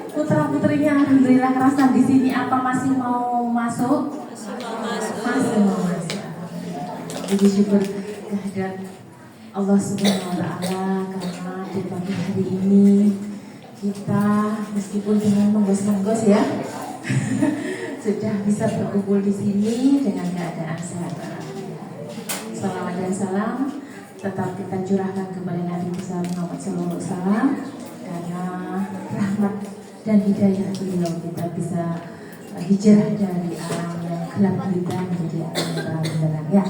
Putra-putrinya alhamdulillah kerasan di sini. Apa masih mau masuk? Masih mau masuk. Jadi syukur kehadirat Allah Subhanahu wa Ta'ala karena di pagi hari ini kita meskipun dengan menggos-menggos ya sudah bisa berkumpul di sini dengan keadaan sehat. Salawat dan salam tetap kita curahkan kepada Nabi besar Muhammad SAW karena rahmat dan hidayah beliau kita bisa hijrah dari alam yang gelap gulita menjadi alam yang terang benderang ya.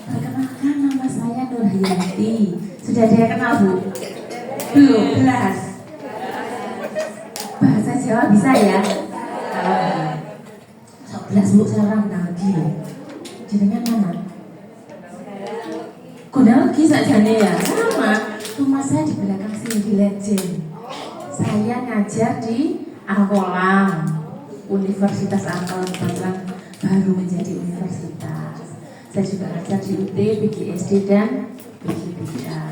Perkenalkan, nama saya Nur Hayati. Sudah dia kenal Bu? Belum, belas. Bahasa Jawa bisa ya? Belas Bu, saya orang lagi. Jenengan mana? Kudal lagi saja nih ya? Sama. Rumah saya di belakang sini di Legend. Saya ngajar di Angkolam, Universitas Angkolam Banglang baru menjadi universitas. Saya juga ngajar di UT, PGSD dan PGBA.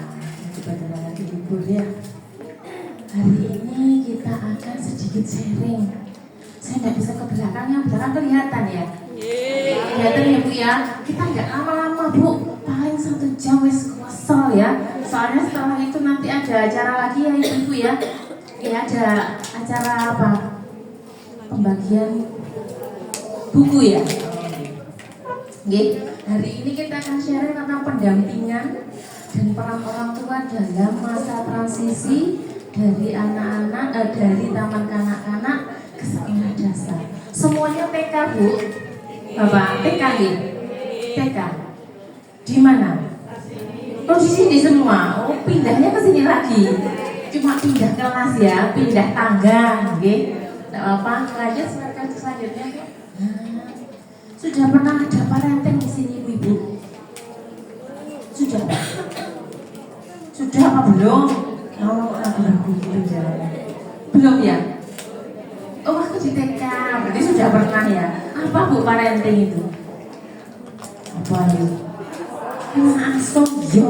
Kebetulan lagi libur ya. Hari ini kita akan sedikit sharing. Saya tidak bisa ke belakangnya, belakang kelihatan ya. Kelihatan ya Bu ya. Kita nggak lama-lama Bu, paling 1 jam wes kosong ya. Soalnya setelah itu nanti ada acara lagi ya Ibu ya. Ya ada acara apa? Pembagian buku ya. Oke, hari ini kita akan sharing tentang pendampingan dan peran orang tua dalam masa transisi dari anak-anak dari taman kanak-kanak ke sekolah dasar. Semuanya TK Bu, Bapak TK ya? TK. Di mana? Oh di sini semua. Oh pindahnya ke sini lagi. Cuma pindah kelas ya, pindah tangga, oke? Tidak apa-apa. Lanjut selanjutnya. Sudah pernah ada parenting di sini Ibu? Sudah? Sudah apa belum? Oh, ragu-ragu gitu ya. Belum ya? Oh, waktu di TK, berarti sudah pernah ya? Apa Bu parenting itu? Apa itu? Pola asuh, yo.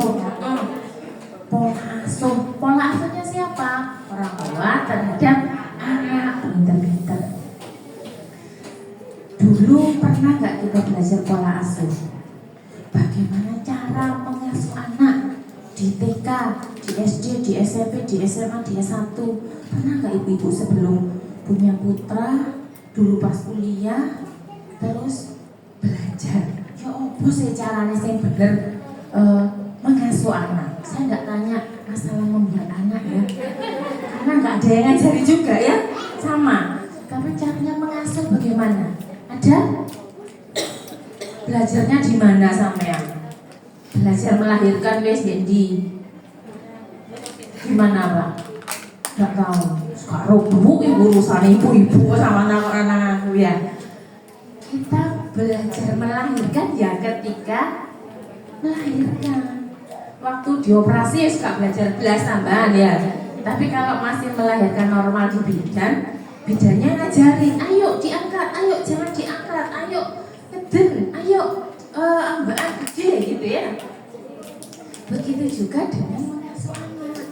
Pola asuh. Pola asuhnya siapa? Orang tua terhadap anak pintar-pintar. Dulu pernah nggak kita belajar pola asuh? Bagaimana cara mengasuh anak di TK, di SD, di SMP, di SMA, di S1? Pernah nggak ibu-ibu sebelum punya putra, dulu pas kuliah, terus belajar? Ya apa sih caranya saya bener mengasuh anak? Saya nggak tanya masalah membuat anak ya, karena nggak ada yang ngajari juga ya, sama. Tapi caranya mengasuh bagaimana? Ada? Belajarnya di mana sampean? Belajar melahirkan wis di mana Pak? Gak tahu. Sekarang ibu urusan ibu-ibu sama anak-anak aku ya. Kita belajar melahirkan ya ketika melahirkan. Waktu dioperasi ya suka belajar belas tambahan ya. Tapi kalau masih melahirkan normal di bidan, bidannya ngajarin, ayo diangkat, ayo jangan diangkat, ayo ngeden, ayo ambaan gede gitu ya. Begitu juga dengan mengasuh anak.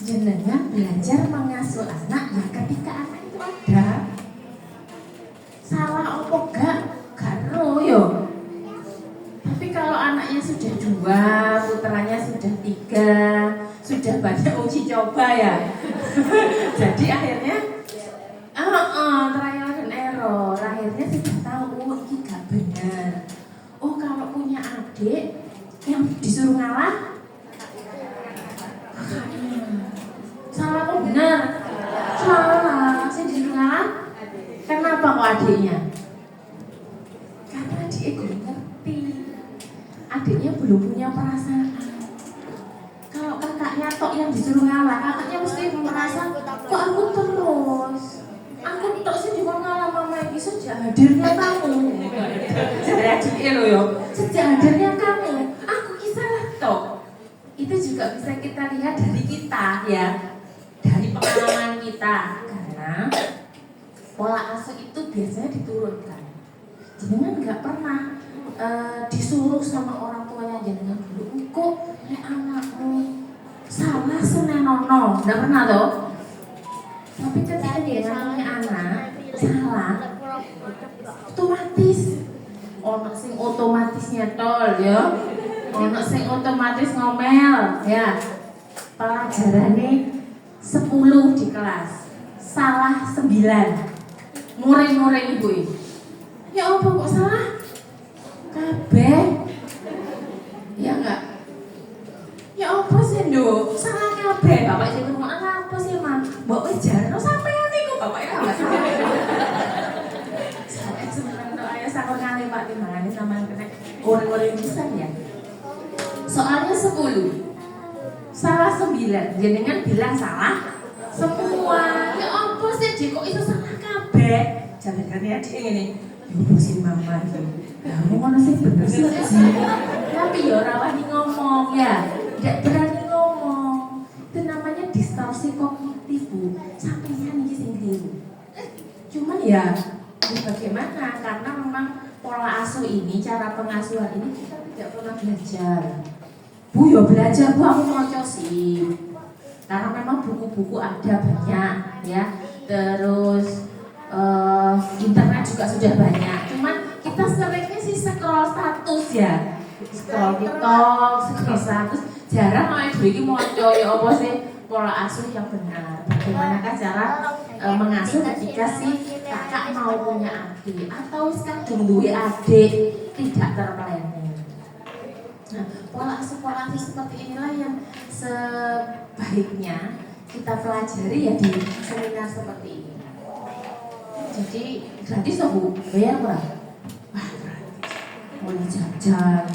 Jenengan belajar mengasuh anak ya ketika anak itu ada. Salah apa gak royo. Tapi kalau anaknya sudah 2, putranya sudah 3, sudah banyak uji coba ya. Jadi akhirnya trial dan error. Akhirnya sudah tahu ini gak benar. Oh kalau punya adik yang disuruh ngalah, salah apa benar? Salah. Saya disuruh ngalah. Kenapa kok adiknya? Karena adiknya belum ngerti. Adiknya belum punya perasaan. Kalau kakaknya tok yang disuruh ngalah, kakaknya mesti merasa kok aku terus. Aku tok sih cuma ngalah mama ini sejak hadirnya kamu. Jadi adiknya loh yo. Sejak hadirnya kamu, aku kisah tok. Itu juga bisa kita lihat dari kita ya, dari pengalaman kita. Karena pola asuh itu biasanya diturunkan. Jenengan nggak pernah disuruh sama orang tuanya jenengan dulu, kok anakmu salah senenono, nggak pernah toh. Tapi ketika dengan punya anak salah otomatis ono sing otomatis nyetol ya, ono sing otomatis ngomel ya. Pelajarane 10 di kelas, salah 9. Muring-muring ibu. Ya apa kok salah? Kabeh. Ya enggak? Ya apa sih nduk? Salah kabeh. Bapak sing ngomong apa sih, Mam? Mbok wis jarno sampean niku bapake ora salah. Sampai sebenarnya ayah sakon kali Pak timbangannya sama kena orang-orang bisa ya. Soalnya 10 salah 9, jenengan bilang salah semua. Ya apa sih Dik kok iso salah kabeh? Jangan-jangan ya Dik ngene. Yo sing mama iki. Lah ngono sih bener sih. Tapi ya ora wani ngomong ya. Enggak berani ngomong. Itu namanya distorsi kognitif, Bu. Sampeyan iki sing keliru. Cuman ya bagaimana? Karena memang pola asuh ini, cara pengasuhan ini kita tidak pernah belajar. Bu, ya belajar Bu, aku mau sih. Karena memang buku-buku ada banyak ya. Terus internet juga sudah banyak. Cuman kita seringnya sih scroll status ya. Scroll TikTok, scroll status. Jarang main iki moco ya apa sih pola asuh yang benar. Bagaimanakah cara mengasuh ketika si kakak mau punya adik atau sekarang duwe adik tidak terplanning. Nah, pola asuh seperti inilah yang sebaiknya kita pelajari ya di seminar seperti ini. Jadi gratis loh Bu, bayar berapa? Wah gratis. Mulai jajan,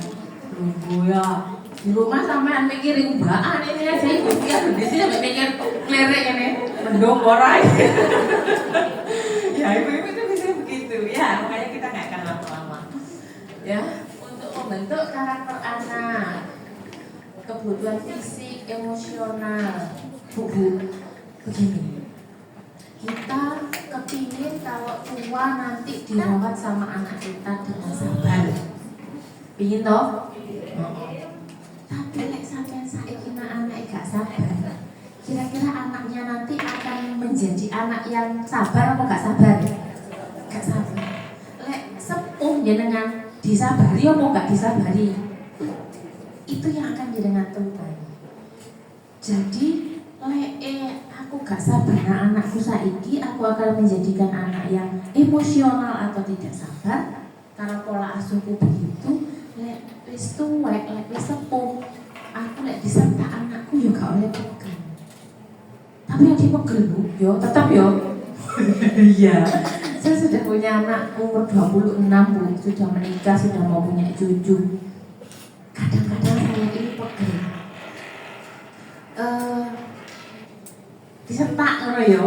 tunggu ya. Di rumah sampean mikirin mbaan ini aja ibu ya, di sini sampai mikir klerek ini, mendung orai. Ya ibu-ibu itu bisa begitu ya, makanya kita nggak akan lama-lama. Ya, untuk membentuk karakter anak, kebutuhan fisik, emosional, Bu, begini. Kita kepingin kalau tua nanti dirawat sama anak kita dengan sabar. Pingin toh? Tapi nek sampean saiki anak gak sabar, kira-kira anaknya nanti akan menjadi anak yang sabar atau gak sabar? Gak sabar. Lek sepuh jenengan disabari apa gak disabari? Itu yang akan jenengan temui. Jadi aku gak sabar anakku saiki, aku akan menjadikan anak yang emosional atau tidak sabar. Karena pola asuhku begitu. Wis tuwek, wis sepuh, aku diserta anakku juga oleh pegel. Tapi yang dipegel Bu, yo tetap yo. Iya. Saya sudah punya anak umur 26 Bu, sudah menikah, sudah mau punya cucu. Kadang-kadang saya ini pegel. Disertak ngono yo.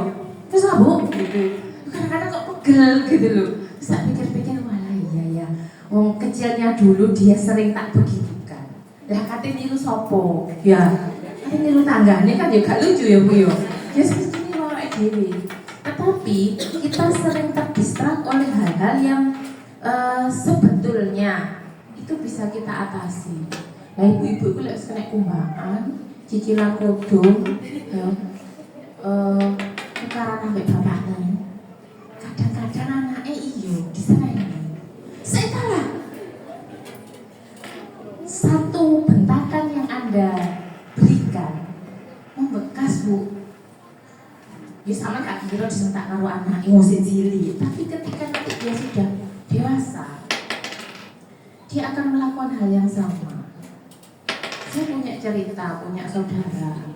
Terus lah Bu, gitu. Kadang-kadang kok pegel gitu loh. Terus tak pikir-pikir malah iya ya. Wong kecilnya dulu dia sering tak begitukan. Lah kate niru sopo? Ya. Kate niru tanggane kan ya gak lucu ya Bu yo. Ya mesti niru awake dhewe. Tetapi kita sering terdistrak oleh hal-hal yang sebetulnya itu bisa kita atasi. Nah ibu-ibu itu lek kena kumbahan, cicilan kodong, ya, tukaran ambek bapaknya. Kadang-kadang anaknya iyo diseneni. Setelah satu bentakan yang Anda berikan membekas Bu. Ya sama gak kira disentak karo anak emosi cilik. Tapi ketika nanti dia sudah dewasa, dia akan melakukan hal yang sama. Saya punya cerita, punya saudara.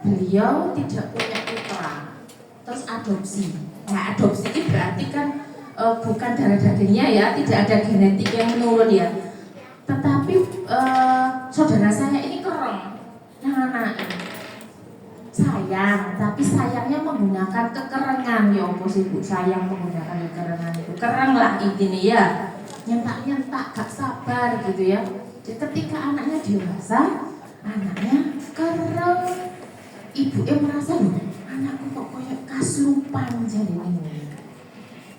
Beliau tidak punya putra, terus adopsi. Nah adopsi ini berarti kan bukan darah dagingnya ya, tidak ada genetik yang menurun ya. Tetapi saudara saya ini kereng, anak sayang, tapi sayangnya menggunakan kekerengan ya apa sih Bu, sayang menggunakan kekerengan itu kereng lah intinya ya, nyentak gak sabar gitu ya. Jadi ketika anaknya dewasa, anaknya kereng, ibunya merasa loh, anakku kok koyok kaslupan jadi ini,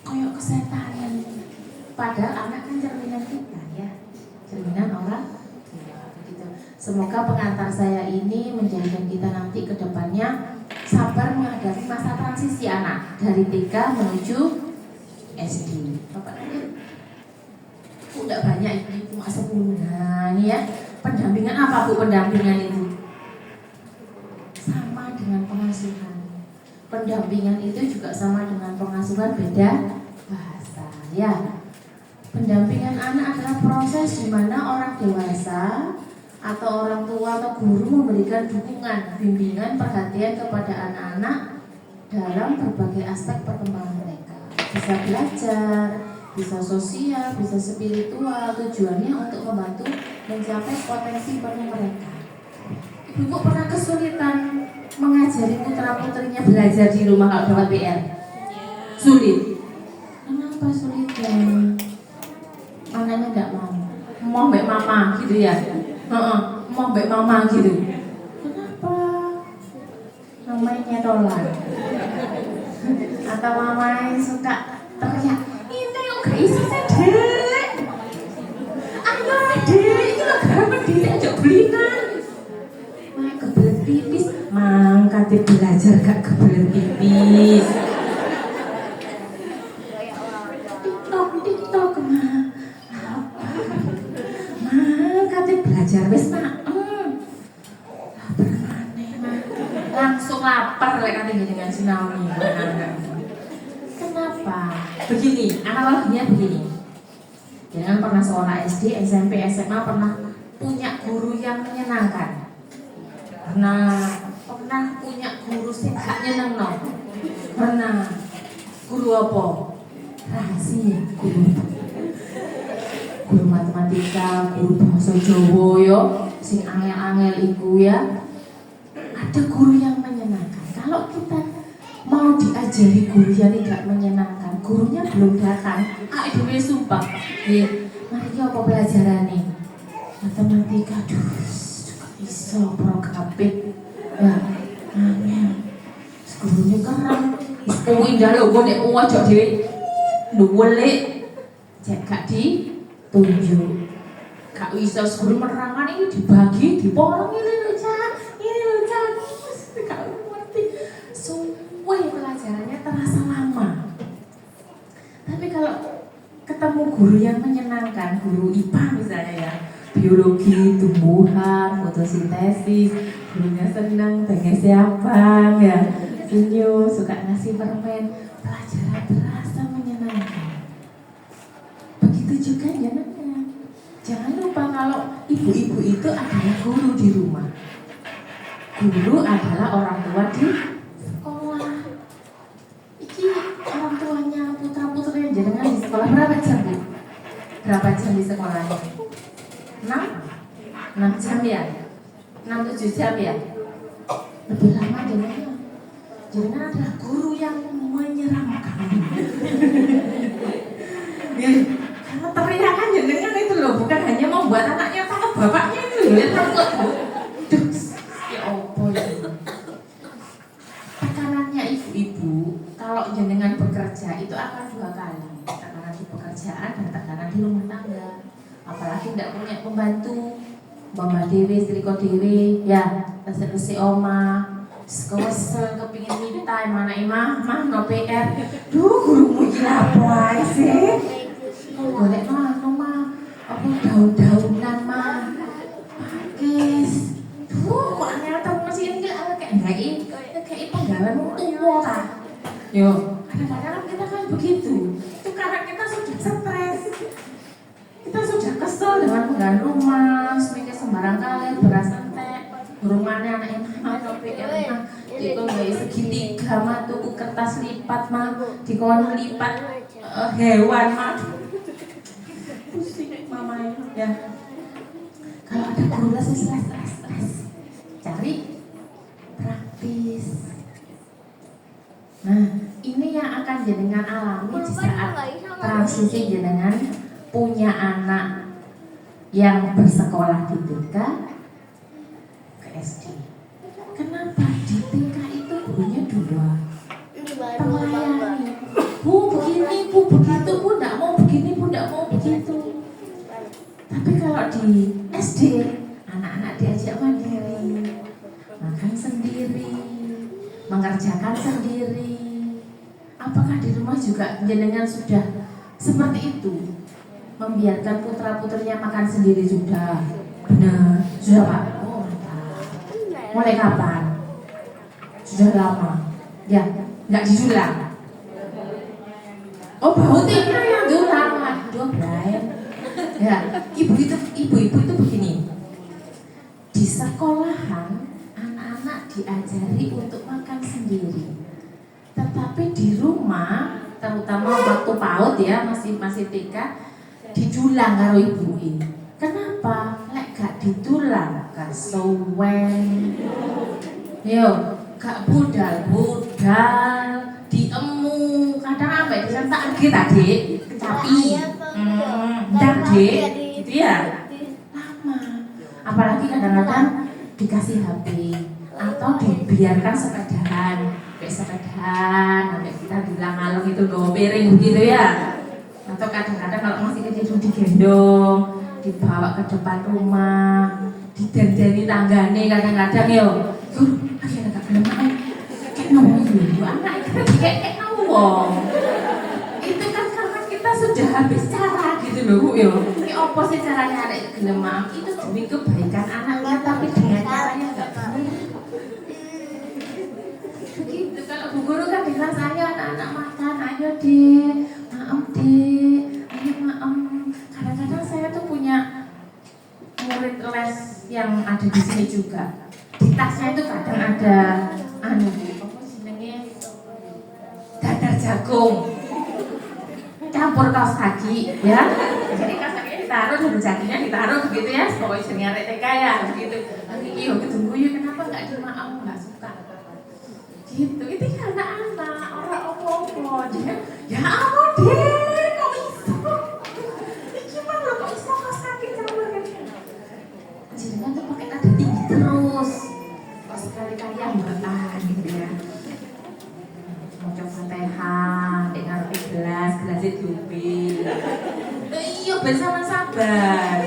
koyok kesetanan. Padahal anak kan cerminan kita ya, cerminan orang. Semoga pengantar saya ini menjadikan kita nanti ke depannya sabar menghadapi masa transisi anak dari TK menuju SD. Bapak tidak banyak ini cuma 10. Nah ini ya, pendampingan apa Bu pendampingan itu? Sama dengan pengasuhan. Pendampingan itu juga sama dengan pengasuhan, beda bahasa ya. Pendampingan anak adalah proses di mana orang dewasa atau orang tua atau guru memberikan dukungan, bimbingan, perhatian kepada anak-anak dalam berbagai aspek perkembangan mereka. Bisa belajar, bisa sosial, bisa spiritual, tujuannya untuk membantu mencapai potensi penuh mereka. Ibu pernah kesulitan mengajari putra-putrinya belajar di rumah kalau dapat PR? Sulit. Kenapa sulitnya? Anaknya nggak mau mbak mama gitu ya? Mau mbak mama gitu. Kenapa? Namanya tolak. Atau mama suka teriak, ini kok gak bisa sih dek? Ayo dek, itu lo gak dek, aja belikan. Wah kebelet pipis, mangkat belajar gak kebelet pipis. TikTok mangkat belajar wes nak. Langsung lapar lek dengan tsunami. Kenapa? Begini, analoginya begini. Jangan pernah sekolah SD, SMP, SMA pernah punya guru yang menyenangkan. Pernah punya guru sing gak nyenengno. Pernah. Guru apa? Rahasia guru matematika, guru bahasa Jawa yo, sing angel-angel iku ya. Ada guru yang menyenangkan. Kalau kita mau diajari guru yang tidak menyenangkan, gurunya belum datang, itu sumpah. Mari kita apa pelajaran nih? Matematika, iso prokapit. Ya, angel. Gurunya kan indah lho, gue nek wajah dhewe nduwelek cek gak ditunjuk. Gak iso guru menerangan ini dibagi, diporong ini lho, Cak. Ini lho, Cak. Gak ngerti. Suwe pelajarannya terasa lama. Tapi kalau ketemu guru yang menyenangkan, guru IPA misalnya ya, biologi, tumbuhan, fotosintesis, gurunya senang, pengen siapa ya, senyum, suka ngasih permen, pelajaran terasa menyenangkan. Begitu juga jangan. Jangan lupa kalau ibu-ibu itu adalah guru di rumah. Guru adalah orang tua di sekolah. Iki orang tuanya putra-putri yang jenengan di sekolah berapa jam Bu? Berapa jam di sekolahnya? 6 jam ya? 6-7 jam ya? Lebih lama jenengan. Jenengan adalah guru yang menyeramkan. Karena teriakan jenengan itu loh, bukan hanya membuat anaknya takut, bapaknya itu ya takut. Ya opo ya. Tekanannya ibu-ibu kalau jenengan bekerja itu akan 2 kali. Tekanan di pekerjaan dan tekanan di rumah tangga. Apalagi tidak punya pembantu, mama dewe, istriko dewe, ya, resik-resik oma, kesel, kepingin me time, mana mah no PR. Duh, gurumu gila apa sih? Golek mah, apa daun-daunan mah, pakis. Duh, kok angel tau masih ini kayak penggalan tua ta. Yo, kadang-kadang kita kan begitu. Itu karena kita sudah stres. Kita sudah kesel dengan penggalan rumah, semikir sembarang kali, beras entek, rumahnya anak mah no PR mah. Dikon gawe segitiga mah tuku kertas lipat mah, dikon lipat hewan mah. Pusing mama ya. Kalau ada guru les cari praktis. Nah, ini yang akan jenengan alami di saat transisi jenengan punya anak yang bersekolah di TK ke SD. Kenapa di TK itu gurunya 2? Melayani. Bu begini, bu begitu, bu tidak mau begini, bu tidak mau begitu. Tapi kalau di SD, anak-anak diajak mandiri, makan sendiri, mengerjakan sendiri, Apakah di rumah juga jenengan sudah seperti itu? Membiarkan putra-putrinya makan sendiri sudah? Benar, sudah Pak? Oh, mulai kapan? Sudah lama? Ya, nggak didulang? Oh, bau tinggal yang dulang. Aduh, Brian. Ya, ibu-ibu itu begini. Di sekolahan anak-anak diajari untuk makan sendiri. Tetapi di rumah, terutama waktu PAUD ya, masih TK, didulang karo ibu ini. Kenapa? Lek gak didulang, gak suwen. Yo, gak budal-budal, diemu. Kadang apa itu kan tak lagi tadi, kecapi. Tadi, gitu ya. Lama. Apalagi kadang-kadang dikasih HP atau dibiarkan sepedahan. Sampai kita bilang malam itu bawa piring begitu ya. Atau kadang-kadang kalau masih kecil itu digendong, dibawa ke depan rumah, didandani tanggane kadang-kadang yo. Akhirnya gak gelem ae. Kayak ngomong dulu anak itu kayak ngomong. Itu kan karena kita sudah habis cara gitu loh Bu yo. Ini opo sih caranya arek gelem itu demi kebaikan anaknya tapi dengan caranya enggak benar. Begitu kalau Bu Guru kan bilang saya anak-anak makan, ayo dek, maem dek, ayo maem. Kadang-kadang saya tuh punya murid les yang ada di sini juga. Di tasnya itu kadang ada apa jenenge dadar jagung campur kaos kaki ya. Jadi kaos kakinya ditaruh, dadar jagungnya ditaruh begitu ya. Pokoknya jenenge arek TK ya begitu. Nanti iyo ketunggu ya kenapa enggak dimaem, enggak suka. Gitu, itu kan anak-anak, orang opo-opo dia, ya ampun deh, kok iso? Gimana kok iso kaos kaki campur kan? Jangan tuh pakai nada tinggi terus. Kok sekali-kali yang bertahan gitu ya. Mau coba Fatihah, ngarepe gelasnya diubil. Iya, bersama sabar.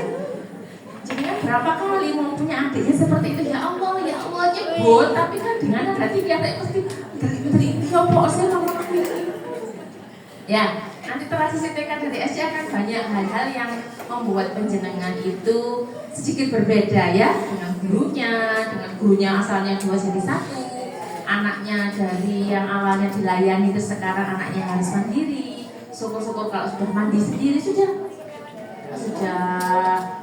Jadi berapa kali mau punya adiknya seperti itu, ya Allah nyebut, tapi kan dengan nada tinggi ada pasti dari siapa sih ngomong ya. Nanti transisi TK dari SD akan banyak hal-hal yang membuat penjenengan itu sedikit berbeda ya dengan gurunya asalnya 2 jadi 1, anaknya dari yang awalnya dilayani itu sekarang anaknya harus mandiri. Syukur-syukur kalau sudah mandi sendiri sudah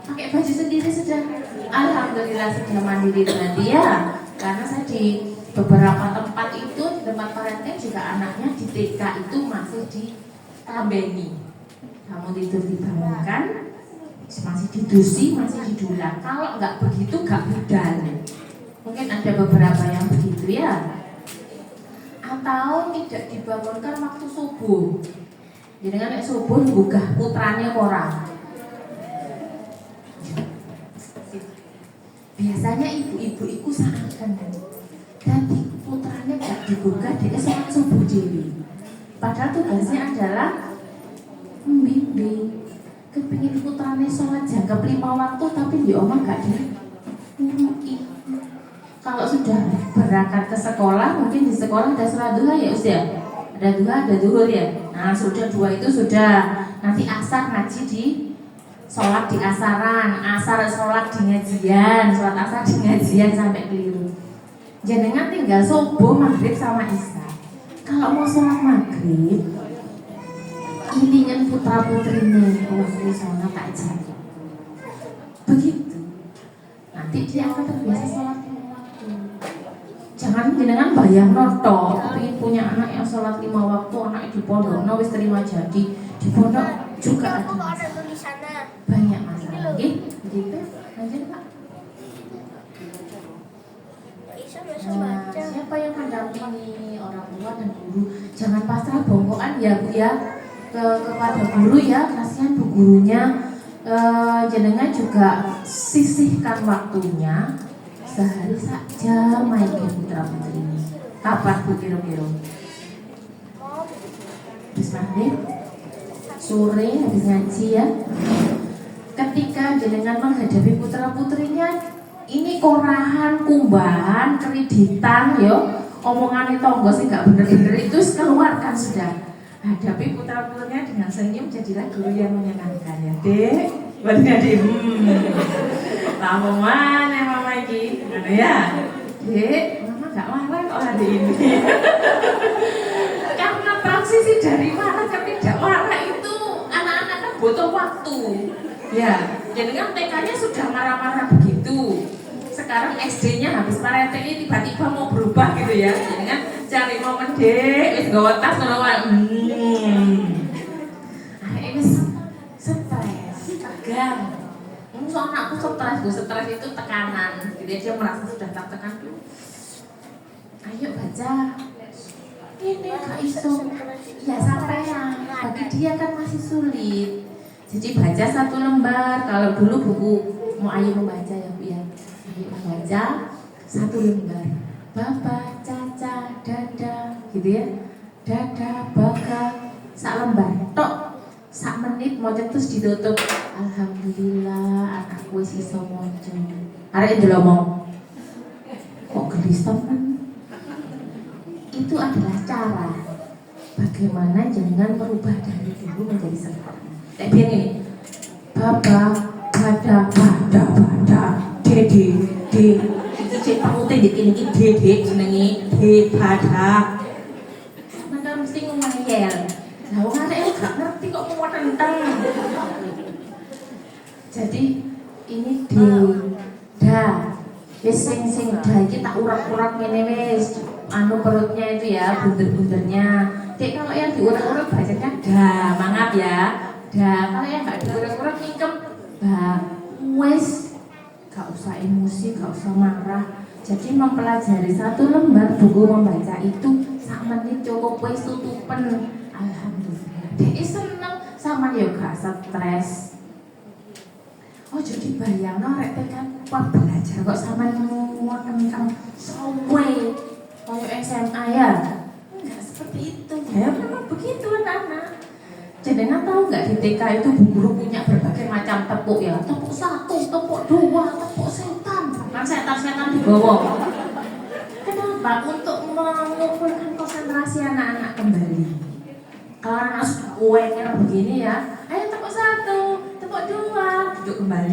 pakai baju sendiri sudah, alhamdulillah sudah mandiri nanti ya. Karena saya di beberapa tempat itu, di tempat parenting juga anaknya di TK itu masih ditambeni, kamu tidur dibangunkan, masih didusi, masih didulang. Kalau nggak begitu nggak budal. Mungkin ada beberapa yang begitu ya. Atau tidak dibangunkan waktu subuh. Jadi kan subuh gugah putranya orang. Biasanya ibu-ibu itu sarankan jadi putranya gak digugah dia sholat subuh dewi. Padahal tugasnya adalah membimbing. Kepingin putranya sholat jangka 5 waktu tapi di omah gak diurui. Kalau sudah berangkat ke sekolah, mungkin di sekolah ada sholat duha ya usia. Ada duha, ada duhur ya. Nah sudah 2 itu sudah. Nanti asar ngaji di sholat di asaran, asar sholat di ngajian, sholat asar di ngajian sampai keliru. Jenengan tinggal subuh, maghrib sama isya. Kalau mau sholat maghrib, ilingan putra putrinya, waktu sholat tak jadi. Begitu. Nanti dia akan terbiasa sholat waktu. Jangan jenengan bayang noto, ingin punya anak yang sholat 5 waktu, anak di pondok, wis terima jadi di pondok juga ada banyak masalah, begitu. Lanjut Pak. Nah, siapa yang mendampingi orang tua dan guru? Jangan pasrah bongkokan ya Bu ya kepada guru ya, kasihan Bu gurunya. Jenengan juga sisihkan waktunya sehari saja main ke putra putri ini. Kapan Bu kira-kira? Habis maghrib, sore habis ngaji ya. Ketika jenengan menghadapi putra putrinya, ini korahan, kumbahan, kreditan, yo, omongan tonggo sih gak bener-bener itu keluarkan kan sudah hadapi putra-putranya dengan senyum, jadilah guru yang menyenangkan ya. Dek, buatnya Dek. Tamu mana mama iki? Mana ya? Dek, mama gak marah kok hari ini. Karena transisi dari marah ke tidak marah itu anak-anak kan butuh waktu. Ya, jadi kan TK-nya sudah marah-marah begitu. Sekarang SD-nya habis parete ini tiba-tiba mau berubah gitu ya. Jadi kan cari momen Dek, wis gawa tas nolong. Ini stres, tegang. So anakku stres itu tekanan. Jadi dia merasa sudah tertekan tuh. Ayo baca. Ini gak iso. Ya sampean. Bagi dia kan masih sulit. Jadi baca 1 lembar. Kalau dulu buku mau ayo membaca ya Bu ya. Ayo membaca 1 lembar. Baba, caca, dada, gitu ya. Dada, baka, sak lembar. Tok, sak menit mau terus ditutup. Alhamdulillah anakku wis iso maca. Arek ndelomong. Kok gelis temen? Itu adalah cara bagaimana jangan merubah dari dulu menjadi sekarang. Kayak biar ini. Baba, bada, dede, de. Iki cek pamute iki dede jenenge de bada. Maka mesti ngomel. Lah wong arek gak ngerti kok mau tentang. Jadi ini de da. Wis sing da iki tak urak-urak ngene wis. Anu perutnya itu ya, bunder-bundernya. Dek kalau yang diurak-urak bacanya da, mangap ya. Da, kalau yang enggak diurak-urak mingkem ba. Wis gak usah emosi, gak usah marah. Jadi mempelajari 1 lembar buku membaca itu sak menit cukup wis tutupen. Alhamdulillah. Dek seneng sama ya gak stres. Oh jadi bayangno rek tekan belajar kok sama nguat tentang sowe kayak SMA ya. Enggak seperti itu. Ya memang begitu anak-anak. Jadi tahu nggak di TK itu Bu Guru punya berbagai macam tepuk ya. Tepuk 1, tepuk 2, tepuk setan. Kan setan dibawa. Kenapa? Untuk mengumpulkan konsentrasi anak-anak kembali. Kalau anak sudah aware begini ya, ayo tepuk 1, tepuk 2, duduk kembali.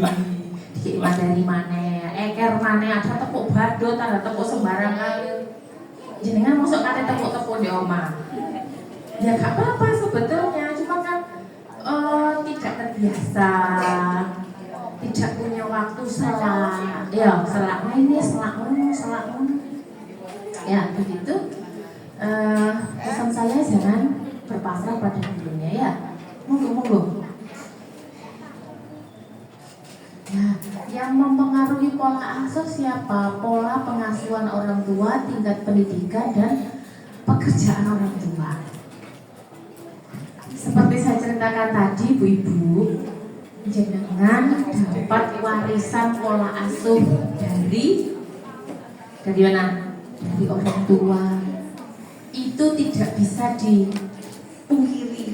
Dikit dari mana? Eker mana? Ada tepuk badut, ada tepuk sembarangan. Jenengan masuk kate tepuk-tepuk di omah. Ya gak apa-apa sebetulnya, cuma kan tidak terbiasa, tidak punya waktu selak, ya selak ini, selak ya begitu. Pesan saya jangan berpasrah pada gurunya ya, monggo. Ya, yang mempengaruhi pola asuh siapa? Pola pengasuhan orang tua, tingkat pendidikan dan pekerjaan orang tua. Seperti saya ceritakan tadi, Bu-ibu, jenengan dapat warisan pola asuh dari mana? Dari orang tua. Itu tidak bisa dipungkiri,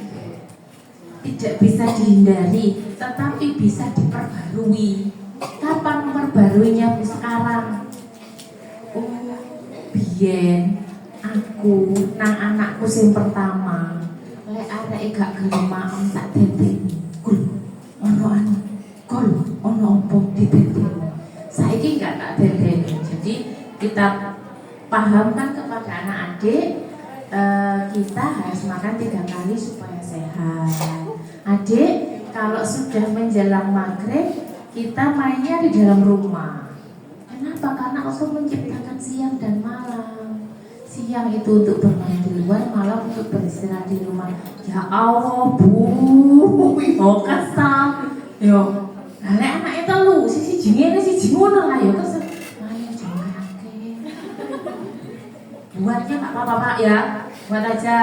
tidak bisa dihindari, tetapi bisa diperbarui. Kapan memperbaruinya? Sekarang. Biyen aku nang anakku sing pertama. Lek arek gak gelem maem tak dendeni. Ono opo didendeni. Saiki gak tak dendeni. Jadi kita pahamkan kepada anak adik, kita harus makan 3 kali supaya sehat. Adik, kalau sudah menjelang maghrib kita mainnya di dalam rumah. Kenapa? Karena Allah menciptakan siang dan malam. Siang itu untuk bermain di luar, malam untuk beristirahat di rumah. Ya Allah, Bu, mau kesal. Yo, anak itu lu, sisi jingene siji ngono lah yo kesel. Ayo jangan kakek. Buatnya nggak apa-apa Pak ya, buat aja.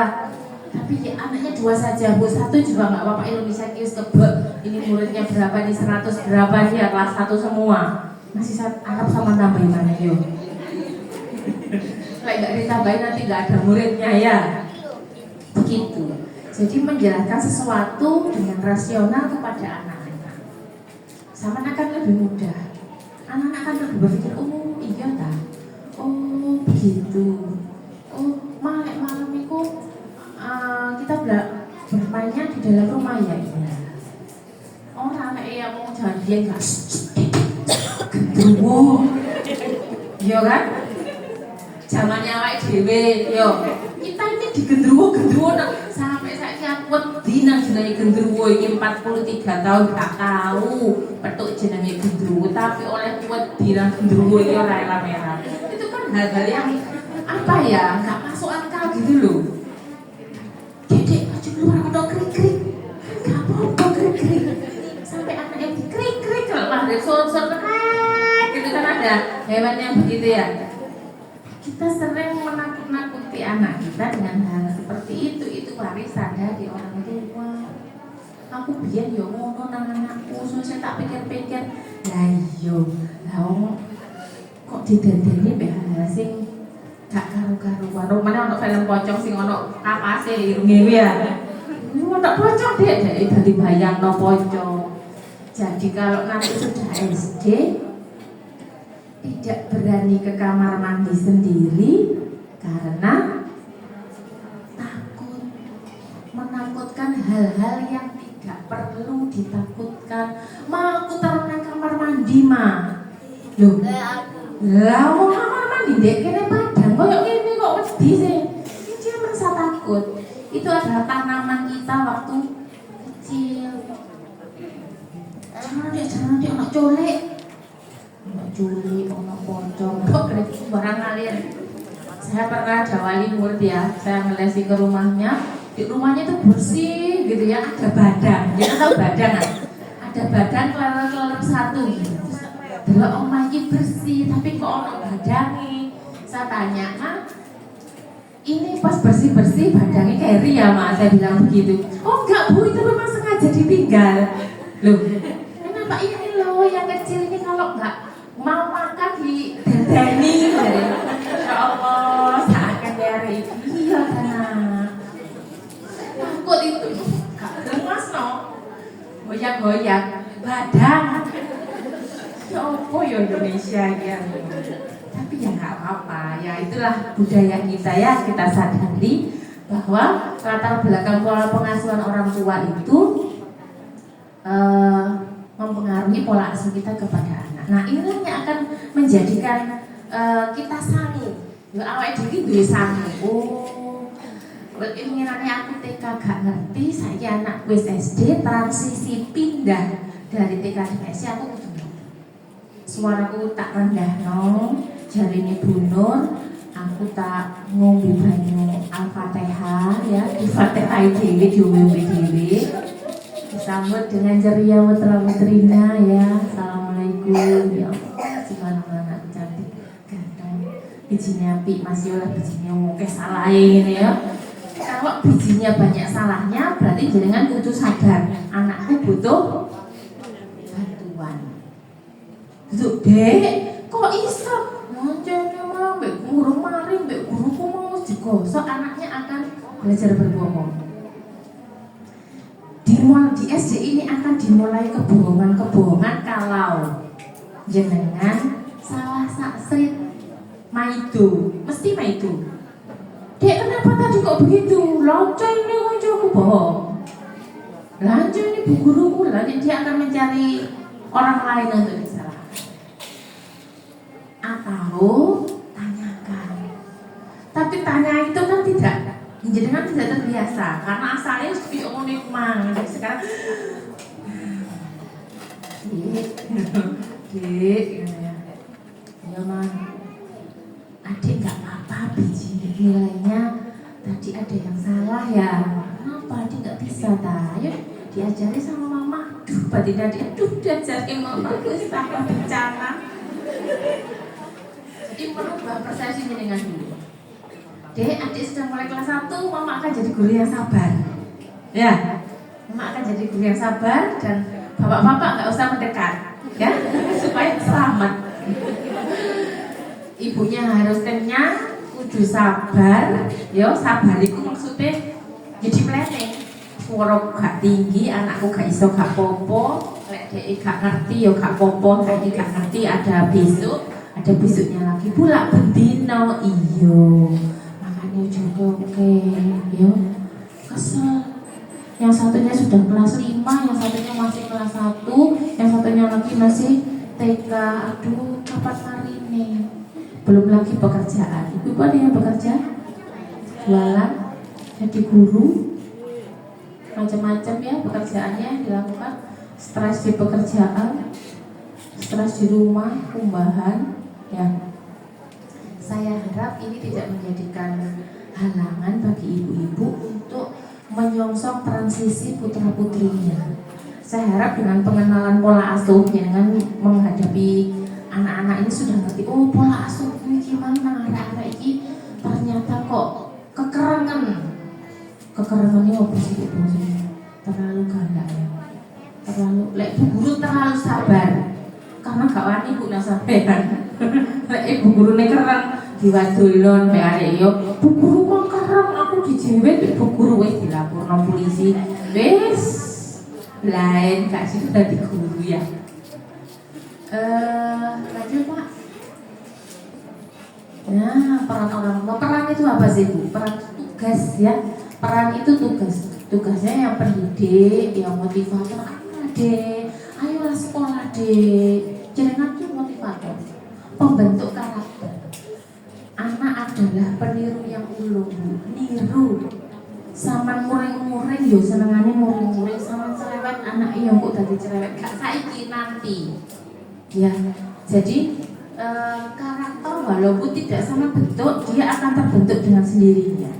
Tapi ya, anaknya 2 saja, Bu, 1 juga nggak apa-apa. Indonesia kius kebek. Ini muridnya berapa? Ini 100 berapa? Dia kelas 1 semua. Masih Arab sama tambahin mana yo? Kalau nggak ditambahin nanti nggak ada muridnya ya. Begitu. Jadi menjelaskan sesuatu dengan rasional kepada anak-anak. Sama anak kan lebih mudah. Anak-anak kan lebih berpikir, oh iya tak, oh begitu, oh malam itu damainya di dalam rumah ya. Orang yang mau jadian gak gendruwo, iya kan? Zamannya awake dhewe, yo kita ini di gendruwo sampai saya wedi nang jenenge gendruwo iki 43 tahun gak tahu petuk jenenge gendruwo, tapi oleh wedi nang gendruwo iki ora elah-elah. Itu kan hal-hal yang apa ya, gak masuk akal gitu loh. Dedek aja keluar ada krik-krik, gak apa-apa krik-krik. Sampai anak yang dikrik-krik kalau lahir sor-sor gitu kan, ada hewan yang begitu ya. Kita sering menakut-nakuti anak kita dengan hal seperti itu warisan dari orang tua. Aku biyen yo ngono nang anakku, saya tak pikir-pikir, lah iya, lah kok didandani mbek hal sing gak karu-karuan. Rumane ono film pocong sing ono kapase irunge ya. Ono pocong dek dadi bayangno pocong. Jadi kalau nanti sudah SD tidak berani ke kamar mandi sendiri karena takut, menakutkan hal-hal yang tidak perlu ditakutkan. Ma, aku taruh nang kamar mandi mah. Loh, lah mau kamar mandi dek kene padang koyo ngene kok wedi sih. Dia merasa takut. Itu adalah tanaman kita waktu kecil. Jangan dia anak colek, anak pocong, kok keren sembarang ngalir. Saya pernah ada wali murid ya, saya ngelesi ke rumahnya. Di rumahnya itu bersih gitu ya, ada badang. Dia tahu badang kan? Ada badang kelar-kelar satu. Terus delok omah iki bersih, tapi kok ono badange. Saya tanya, "Mak, ini pas bersih-bersih badangnya keri ya, Mak?" Saya bilang begitu. "Oh enggak, Bu, itu memang sengaja ditinggal." Loh, kenapa ini loh yang kecil ini kalau nggak mau makan di dandani? Ya Allah, seakan dari iya kan. Takut itu, gak lemas no, goyang-goyang, badang. Ya Allah, ya Indonesia ya. Tapi ya nggak apa-apa, ya itulah budaya kita ya, kita sadari bahwa latar belakang pola pengasuhan orang tua itu mempengaruhi pola asuh kita kepada anak. Nah, inilah yang akan menjadikan kita sangu. Awake dhewe duwe sangu. Oh, inginannya aku TK gak ngerti, saya anak wis SD transisi pindah dari TK ke SD aku kudu. Suaraku tak rendahno, jarine Bu Nur, aku tak ngombe banyu Al-Fatihah ya, di Fatihah dhewe diombe dhewe. Disambut dengan ceria putra-putrinya ya. Assalamualaikum ya Allah. Subhanallah, cantik ganteng. Bijinya pi masih oleh bijinya mungkin salah ini ya. Kalau bijinya banyak salahnya berarti jenengan kudu sadar anakku butuh bantuan. Gitu, Dek, kok iso? Ngoncone mah mbek guru mari mbek guruku mau digosok, anaknya akan belajar berbohong. Di SD ini akan dimulai kebohongan-kebohongan kalau jenengan salah saksit maido, mesti maido. Dek, kenapa tadi kok begitu? Lonco ini aku bohong. Lanco ini bu guruku, lanjut dia akan mencari orang lain untuk disalahkan. Atau tanyakan. Tapi tanya itu kan tidak, jenengan tidak terbiasa karena asalnya seperti omongin mang. Sekarang Dik, ya man, adik nggak apa-apa, biji nilainya tadi ada yang salah ya. Kenapa adik nggak bisa? Ayo diajari sama mama. Duh, batin adik, diajari mama, terus apa bencana. Jadi merubah persepsi dengan dulu. Dek, adik sudah mulai kelas 1, mama akan jadi guru yang sabar. Ya, mama akan jadi guru yang sabar dan bapak-bapak nggak usah mendekat, ya, supaya selamat. Ibunya harus kenyang, kudu sabar. Yo, sabar itu maksudnya jadi planning. Suara gak tinggi, anakku gak iso gak popo. Lek dek gak ngerti yo gak popo, lek gak ngerti ada besok, ada besoknya lagi. Pula bendino iyo. Makanya jodoh oke, yo kesel. Yang satunya sudah kelas 5, yang satunya masih kelas 1, yang satunya lagi masih TK. Aduh, kapan hari ini? Belum lagi pekerjaan. Ibu ada yang bekerja? Jualan, jadi guru, macam-macam ya pekerjaannya dilakukan. Stres di pekerjaan, stres di rumah, kumbahan ya. Saya harap ini tidak menjadikan halangan bagi ibu-ibu untuk menyongsong transisi putra-putrinya. Saya harap dengan pengenalan pola asuh, dengan menghadapi anak-anak ini sudah ngerti, oh pola asuh ini gimana, anak-anak ini ternyata kok kekerangannya apa sih ibu? Terlalu galak ya, terlalu, lek bu guru terlalu sabar, karena gak wani bu nasabean. Lek ibu guru nek kerang diwadulon mbek arek yo, bu guru kok kerang aku dijewet, bu guru wis dilaporno polisi. Wis lain gak sih dadi guru ya. Lanjut Pak. Nah, peran orang tua. Peran itu apa sih Bu? Peran tugas ya. Peran itu tugas. Tugasnya yang pendidik, yang motivator. Adik, ayolah sekolah dek. Jangan tuh motivator, pembentuk karakter. Anak adalah peniru yang ulung, niru. Saman muring-muring yo senengane muring-muring, saman cerewet anak yang kok dadi cerewet gak saiki nanti. Ya, jadi karakter walaupun tidak sama bentuk, dia akan terbentuk dengan sendirinya.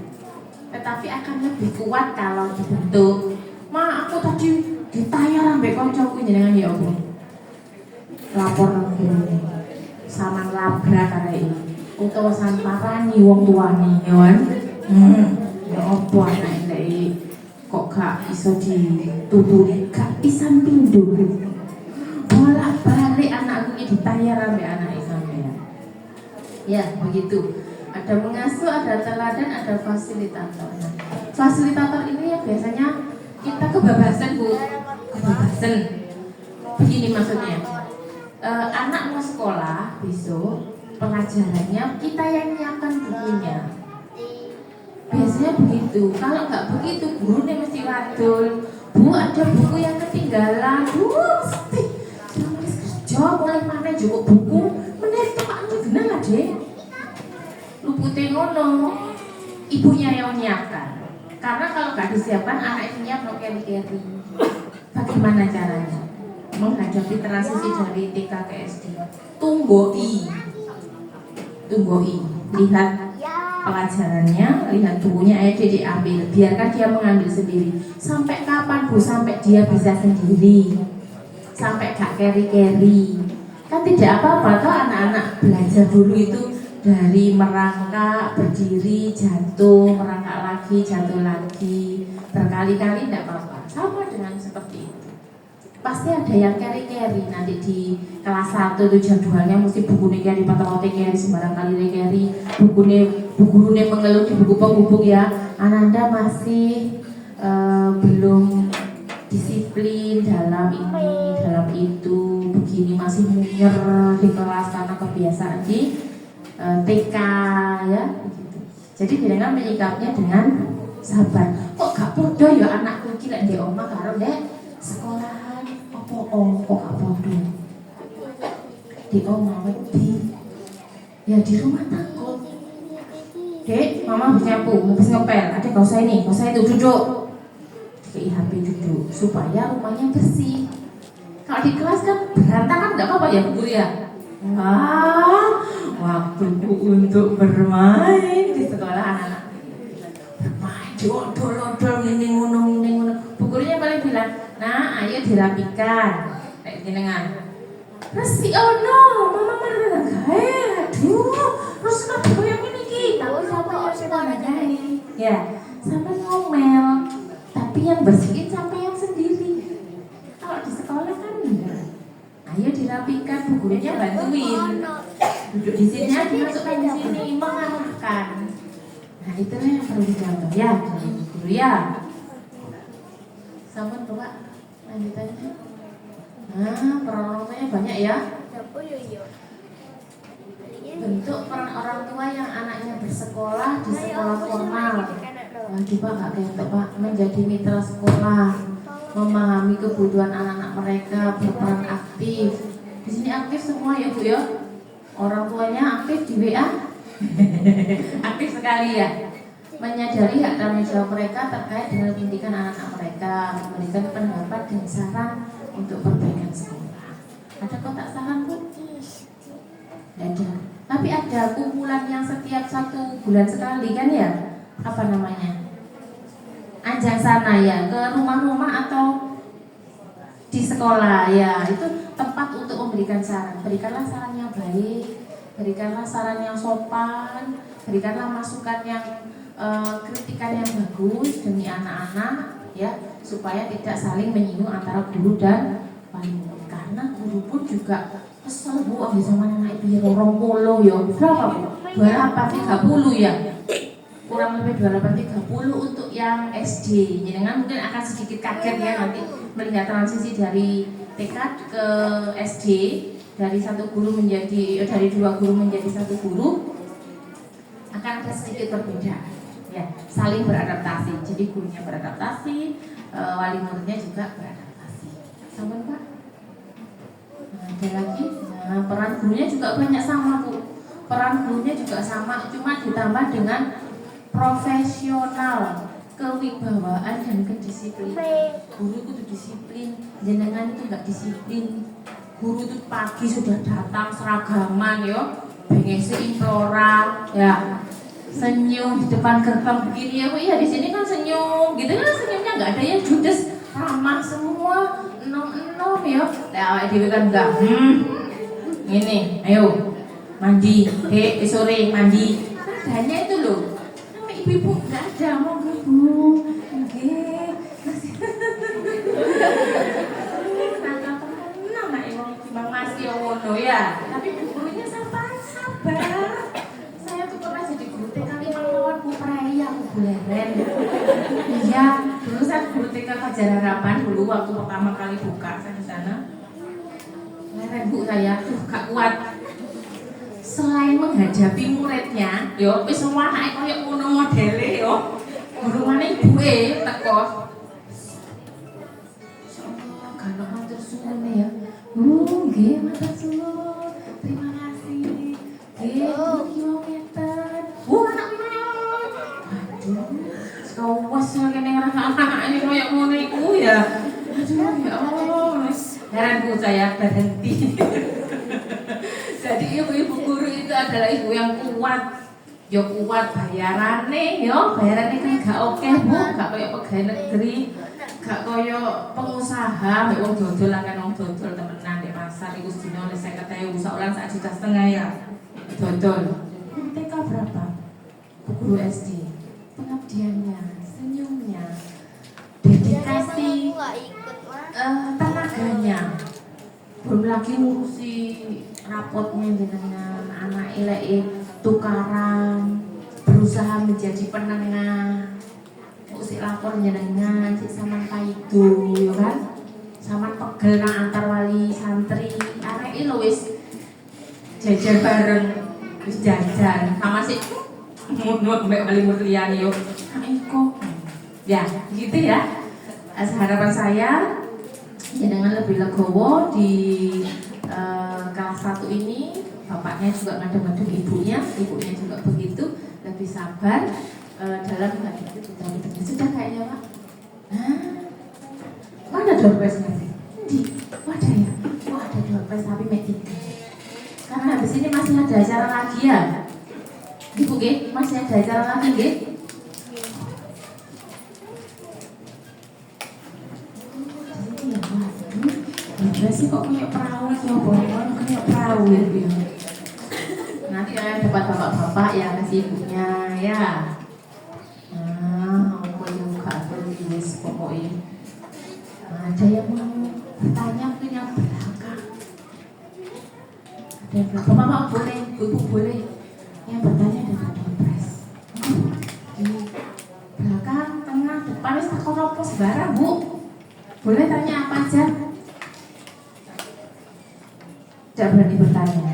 Tetapi akan lebih kuat kalau dibentuk. Ma, aku tadi ditayar ambek kancaku jenengan ya apa? Lapor nang guru. Saman labrak arek iki. Utawa samparani wong tuane ya kan. Ya apa anake kok gak iso dituturi, gak pisan pindho. Bolak-balik anakku ini ditayar ambek anake sampean. Ya, begitu. Ada pengasuh, ada teladan, ada fasilitator. Nah, fasilitator ini ya biasanya kita kebebasan Bu, kebebasan. Begini maksudnya, anak mau sekolah besok, pelajarannya kita yang nyiapkan bukunya. Biasanya begitu. Kalau nggak begitu, gurunya mesti wadul. Bu, ada buku yang ketinggalan. Bu, mesti nulis kerja, mulai mana cukup buku. Menit tepaknya bener lah deh. Lupute ngono, ibunya yang menyiapkan. Karena kalau nggak disiapkan, anak itu nyiap no keri-keri. Bagaimana caranya menghadapi transisi dari TK ke SD? Tunggoi, lihat pelajarannya, lihat bukunya, ayo dia diambil, biarkan dia mengambil sendiri. Sampai kapan Bu? Sampai dia bisa sendiri, sampai gak keri-keri. Kan tidak apa-apa toh anak-anak belajar dulu itu dari merangkak, berdiri, jatuh, merangkak lagi, jatuh lagi, berkali-kali tidak apa-apa. Sama dengan seperti itu. Pasti ada yang keri-keri nanti di kelas 1 itu jadwalnya mesti bukunya keri, patokote keri, sembarang kali keri, bukunya mengeluh di buku penghubung ya. Ananda masih belum disiplin dalam ini, dalam itu, begini, masih munyer di kelas karena kebiasaan di TK ya begitu. Jadi dengan menyikapnya dengan sabar. Kok gak podo ya anakku iki lek ndek omah karo ndek sekolahan opo kok gak podo. Di omah wedi. Ya di rumah takut. Dek, mama habis nyapu, habis ngepel. Adek gak usah ini, gak usah itu, duduk. Di HP duduk supaya rumahnya bersih. Kalau di kelas kan berantakan enggak apa-apa ya Bu ya. Waktuku untuk bermain di sekolah anak-anak. Bermain, dodol ini ngono. Bu gurunya paling bilang, nah ayo dirapikan. Kayak jenengan. Resi, oh no, mama marah gawe. Aduh, terus kabeh yang ini tahu siapa yang sekolah gawe. Ya, sampai ngomel. Tapi yang bersihin sampai yang sendiri. Kalau di sekolah kan enggak. Ayo dirapikan, bu gurunya bantuin. Duduk di sini, dimasukkan di sini, mengarahkan. Nah itulah yang perlu dicontoh ya, guru ya. Sampun Pak, lanjutannya. Nah, peran orang tuanya banyak ya. Bentuk peran orang tua yang anaknya bersekolah di sekolah formal. Waduh Pak, nggak kayak Pak, menjadi mitra sekolah, memahami kebutuhan anak-anak mereka, berperan aktif. Di sini aktif semua ya Bu ya. Orang tuanya aktif di WA, aktif sekali ya. Menyadari hak tanggung jawab mereka terkait dengan pendidikan anak-anak mereka, memberikan pendapat dan saran untuk perbaikan sekolah. Ada kotak saran Bu? Ada. Tapi ada kumpulan yang setiap 1 bulan sekali kan ya? Apa namanya? Ajak sana ya, ke rumah-rumah atau di sekolah ya. Itu tempat untuk memberikan saran. Berikanlah saran yang baik, berikanlah saran yang sopan, berikanlah masukan yang kritikan yang bagus demi anak-anak ya, supaya tidak saling menyinggung antara guru dan wali murid. Karena guru pun juga kesel Bu, sama anak itu ya 20 ya. Berapa Bu? 2830 ya. Kurang lebih 2830 untuk yang SD. Jadi mungkin akan sedikit kaget ya nanti melihat transisi dari TK ke SD, dari 1 guru menjadi dari 2 guru menjadi 1 guru, akan ada sedikit berbeda ya, saling beradaptasi. Jadi gurunya beradaptasi, wali muridnya juga beradaptasi. Sama Pak? Nah, ada lagi. Nah, peran gurunya juga banyak sama Bu. Peran gurunya juga sama, cuma ditambah dengan profesional, kewibawaan dan kedisiplinan. Guru itu disiplin, jenengan itu enggak disiplin. Guru itu pagi sudah datang seragaman yo, bengese implora ya. Senyum di depan gerbang begini ya Bu, iya di sini kan senyum, gitu kan senyumnya nggak ada yang judes, ramah semua, enom ya. Nah, dewi kan enggak, ini, ayo mandi, dek sore mandi, adanya itu loh. Nama ibu-ibu nggak ada, mau Bu, oke. Nama ibu Bang Mas Yowono ya, tapi gurunya sabar. Iya, dulu saya guru TK Fajar Harapan dulu waktu pertama kali buka saya di sana. Leren Bu saya, gak kuat. Selain menghadapi muridnya, yo wis semua anake koyo ngono modele yo. Guru mana ibuke teko. Insyaallah kalau matur suwun ya. Nggih, matur suwun. Terima kasih. Nggih, kilometer. Anak kawas yang kene anak-anak ini kayak ngono iku ya. Aduh ya Allah, heran Bu saya berhenti. Jadi ibu-ibu guru itu adalah ibu yang kuat. Ya kuat bayarane ya, bayarane kan gak oke Bu, gak kayak pegawai negeri, gak kayak pengusaha, mek wong dodol kan wong dodol temenan di pasar iku sedina 50.000 saulan 1,5 juta ya. Dodol. TK berapa? Bu guru SD. Pengabdiannya, senyumnya, dedikasi, tenaganya, belum lagi ngurusi rapotnya dengan anak ilek tukaran, berusaha menjadi penengah, ngurusi lapor jenengan, sama kaitu, ya kan, sama pegel antar wali santri, arek ilo wis jajar bareng, wis jajan, sama sih. Mbak balik mutliyani yuk. Iko. Ya, gitu ya. Harapan saya dengan lebih legowo di kelas 1 ini, bapaknya juga ngadem-ngadem ibunya juga begitu, lebih sabar dalam menghadapi kita. Sudah kayaknya Pak. Mana doorpressnya sih? Ada ya? Ada doorpress tapi meeting. Karena habis ini masih ada acara lagi ya. Ibu G, masih ada acara lagi G? Ya sih kok kayak perahu ya, kayak perahu ya. Nanti kalian dapat bapak-bapak ya kasih ibunya ya. Aku juga tulis pokoknya. Ada yang mau bertanya mungkin yang belakang. Ada yang belakang, bapak boleh, ibu boleh. Yang bertanya ada dompres di belakang, tengah, depan, wis takon apa sembarang Bu. Boleh tanya apa aja. Tidak berani bertanya.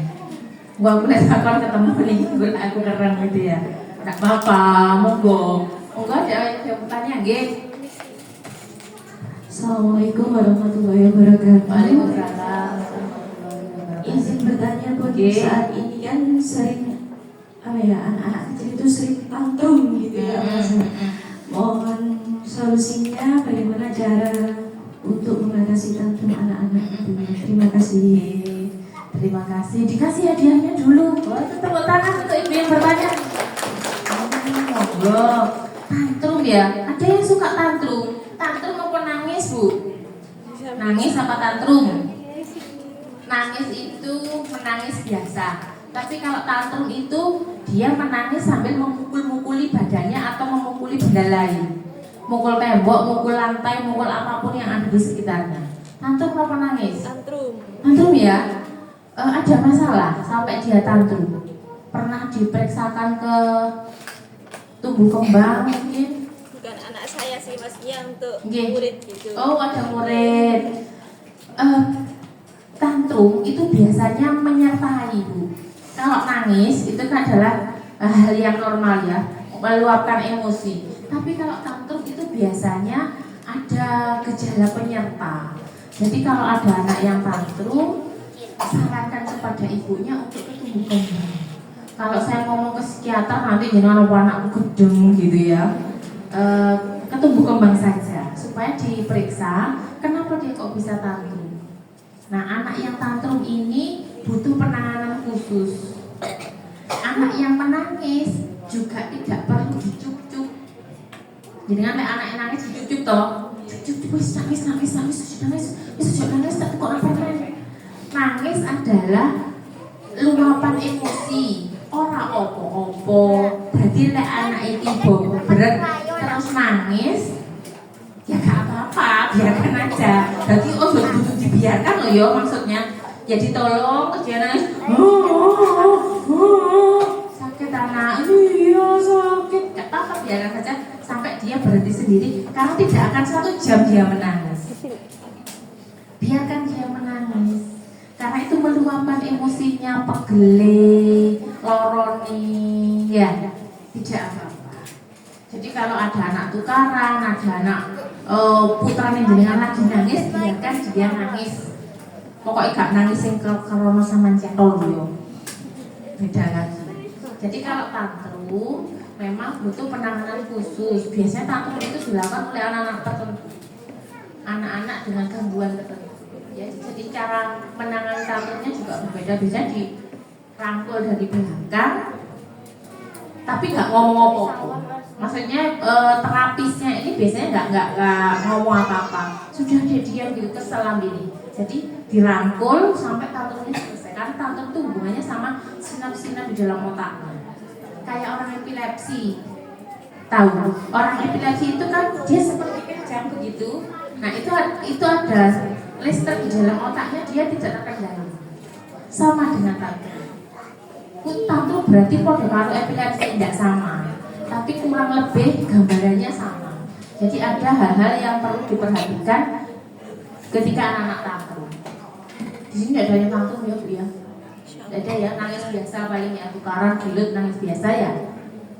Gua mulai takon ketemu nih, aku keren gitu ya. Enggak apa-apa, monggo. Enggak ada yang bertanya, nggih. Assalamualaikum warahmatullahi wabarakatuh. Waalaikumsalam. Izin bertanya Bu, saat ini kan sering anak-anak kecil itu sering tantrum gitu ya Mas. Mohon solusinya bagaimana cara untuk mengatasi tantrum anak-anak itu. Terima kasih. Terima kasih. Dikasih hadiahnya dulu. Oh, tepuk tangan untuk ibu yang bertanya. Monggo. Tantrum ya. Ada yang suka tantrum. Tantrum apa nangis, Bu? Nangis apa tantrum? Nangis itu menangis biasa. Tapi kalau tantrum itu dia menangis sambil memukul-mukuli badannya atau memukuli benda lain. Mukul tembok, mukul lantai, mukul apapun yang ada di sekitarnya. Tantrum apa nangis? Tantrum. Tantrum ya. Ada masalah sampai dia tantrum. Pernah diperiksakan ke tumbuh kembang mungkin? Bukan anak saya sih, maksudnya untuk Nggih. murid gitu. Oh, ada murid. Tantrum itu biasanya menyertai, Bu. Kalau nangis itu kan adalah hal yang normal ya, meluapkan emosi. Tapi kalau tantrum itu biasanya ada gejala penyerta. Jadi kalau ada anak yang tantrum, sarankan kepada ibunya untuk ke tumbuh kembang. Kalau saya ngomong ke psikiater nanti jangan anakku gedeng gitu ya. Ke tumbuh kembang saja supaya diperiksa kenapa dia kok bisa tantrum. Nah, anak yang tantrum ini butuh penanganan khusus. Anak yang menangis juga tidak perlu dicucuk. Jadi kan anak yang nangis dicucuk toh. Cucuk wis nangis tak kok apa. Nangis adalah luapan emosi. Ora opo-opo. Berarti lek anak iki berat terus nangis, ya gak apa-apa, biarkan aja. Berarti butuh dibiarkan loh ya maksudnya. Jadi tolong dia nangis, sakit anak, iya sakit, gak apa-apa, biarkan saja sampai dia berhenti sendiri. Karena tidak akan 1 jam dia menangis. Biarkan dia menangis. Karena itu meluapkan emosinya, pegele, loroni, ya tidak apa-apa. Jadi kalau ada anak tukaran, ada anak putra dengan lagi nangis, biarkan dia nangis. Pokoknya gak nangis yang kerono sama cetol yo. Beda lagi. Jadi kalau tantrum memang butuh penanganan khusus. Biasanya tantrum itu dilakukan oleh anak-anak tertentu, anak-anak dengan gangguan tertentu. Ya, jadi cara menangani tantrumnya juga berbeda. Bisa dirangkul dari belakang, tapi nggak ngomong apa-apa. Maksudnya terapisnya ini biasanya nggak ngomong apa-apa. Sudah dia diam gitu keselam ini. Jadi dirangkul sampai tantrumnya selesai. Karena tantrum itu hubungannya sama sinap-sinap di dalam otaknya. Kayak orang epilepsi. Tahu? Orang epilepsi itu kan dia seperti kejang begitu. Nah itu ada listrik di dalam otaknya, dia tidak terkendali. Sama dengan tantrum. Tantrum berarti pada kalau epilepsi tidak sama, tapi kurang lebih gambarannya sama. Jadi ada hal-hal yang perlu diperhatikan ketika anak-anak tantrum. Di sini tidak ada yang tantrum ya Bu ya. Tidak ada ya, nangis biasa paling ya, tukaran, gilut, nangis biasa ya.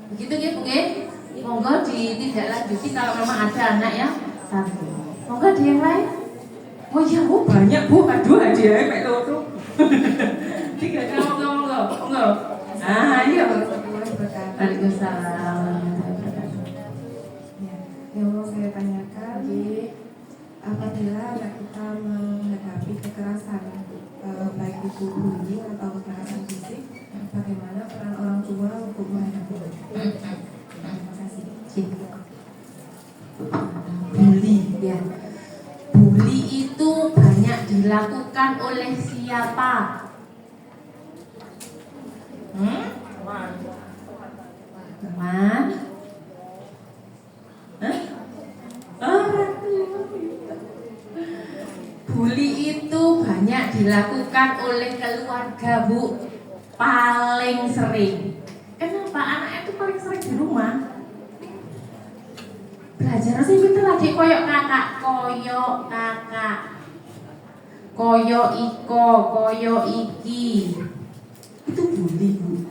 Begitu ya Bu ya. Monggo ditindaklanjuti kalau memang ada anak yang tantrum. Monggo ada yang lain. Oh iya Bu, banyak Bu, aduh hadiahnya kayak loro. Tiga monggo. Ah iya Bu. Waalaikumsalam. Yang mau saya tanyakan, apabila anak kita menghadapi kekerasan, baik itu bullying atau kekerasan fisik, bagaimana peran orang tua untuk menghadapinya? Terima kasih. Bully ya. Bully itu banyak dilakukan oleh siapa? Teman? Bully itu banyak dilakukan oleh keluarga Bu. Paling sering. Kenapa? Anaknya itu paling sering di rumah. Belajar sih pinter adik koyok kakak, koyok iko, koyok iki. Itu bully Bu.